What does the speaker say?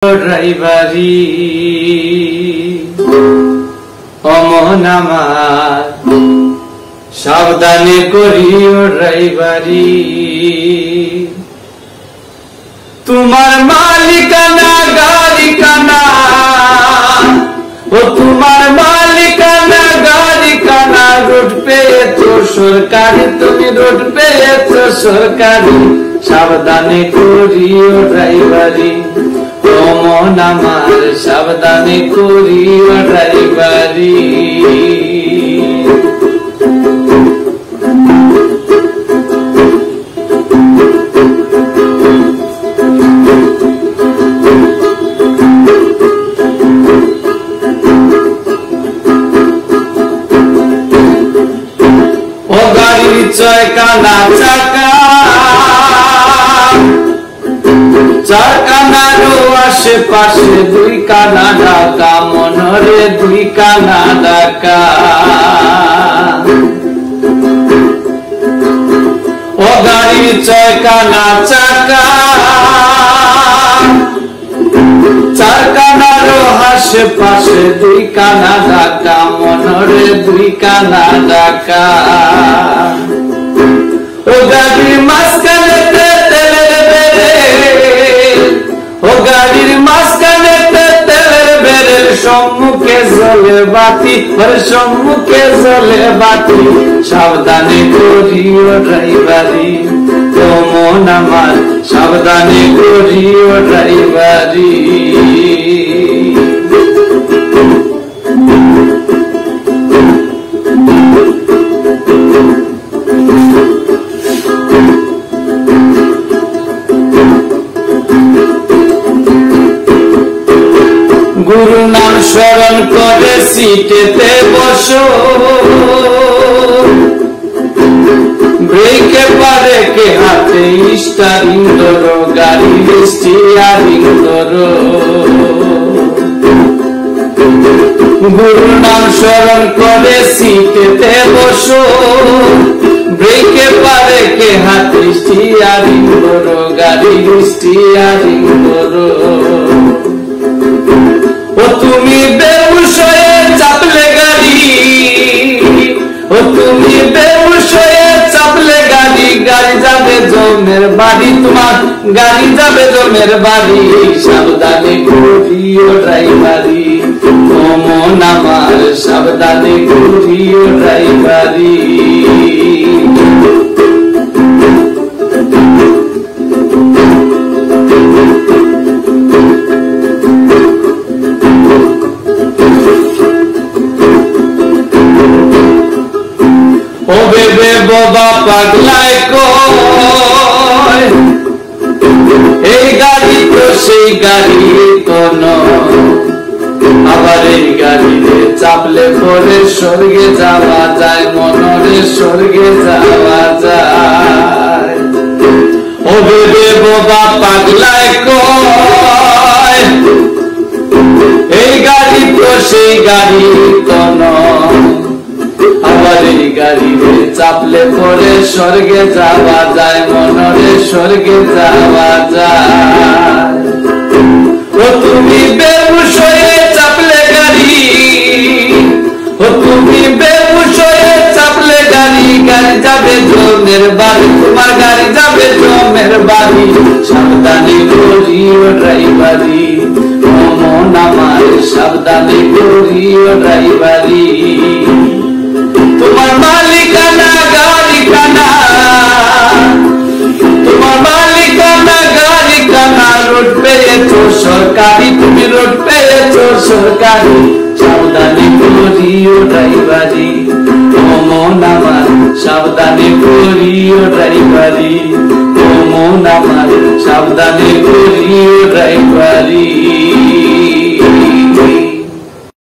ড্রাইভারি অমন আমার সাবধানে করিও ড্রাইভারি। তোমার মালিকানা গাড়িখানা, ও তোমার মালিকানা গাড়িখানা, রোড পেয়েছো সরকারি, তুমি রোড পেয়েছো সরকারি, সাবধানে করিও ড্রাইভারি অমন আমার সাবধানে করিও ড্রাইভারি। ও গাড়ির ছয়খানা চাকা, চারখানারও আশেপাশে দুইখানা ঢাকা, মনরে দুইখানা ঢাকা। ও গাড়ির ছয়খানা চাকা, চারখানারও আশেপাশে দুইখানা ঢাকা, মনরে দুইখানা ঢাকা। ও গাড়ির মাঝখানে তেলের বেড়ে, ও গাড়ির মাঝখানে তেলের বেড়ের সম্মুখে জ্বলে বাতি, সম্মুখে জ্বলে বাতি, সাবধানে করিও ড্রাইভারি অমন আমার সাবধানে করিও ড্রাইভারি। গুরু নাম স্মরণ করে সিটেতে বসো, ব্রেকে পারে কে হাতে স্টারিং ধরো, গাড়ির স্টিয়ারিং ধরো। গুরু নাম স্মরণ করে সিটেতে বসো, ব্রেকে পারে কে হাতে স্টিয়ারিং ধরো, গাড়ির স্টিয়ারিং ধরো। ও তুমি বেহুশ হয়ে চাপলে গাড়ি, ও তুমি বেহুশ হয়ে চাপলে গাড়ি, গাড়ি যাবে জমের বাড়ি, তোমার গাড়ি যাবে জমের বাড়ি, সাবধানে করিও ড্রাইভারি অমন আমার সাবধানে করিও ড্রাইভারি। ও বেবে বাবা পাগলায় কয়, এই গাড়ি তো সেই গাড়ি তো নয়, আবার এই গাড়িতে চাপলে পরে স্বর্গে যাওয়া যায়, মনরে স্বর্গে যাওয়া যায়। ও বেবে বাবা পাগলায় কয়, এই গাড়ি তো সেই গাড়ি তো নয়, আবার এই গাড়িতে চাপলে পরে স্বর্গে যাওয়া যায়, মনরে স্বর্গে যাওয়া যায়। ও তুমি বেহুশ হয়ে চাপলে গাড়ি, ও তুমি বেহুশ হয়ে চাপলে গাড়ি, গাড়ি যাবে জমের বাড়ি, তোমার গাড়ি যাবে জমের বাড়ি, সাবধানে করিও ড্রাইভারি অমন আমার সাবধানে করিও ড্রাইভারি। তোমার মালিকানা গাড়িখানা, তোমার মালিকানা গাড়িখানা, রোড পেয়েছো সরকারি, তুমি রোড পেয়েছো সরকারি, সাবধানে করিও ড্রাইভারি অমন আমার সাবধানে করিও ড্রাইভারি অমন আমার সাবধানে করিও ড্রাইভারি।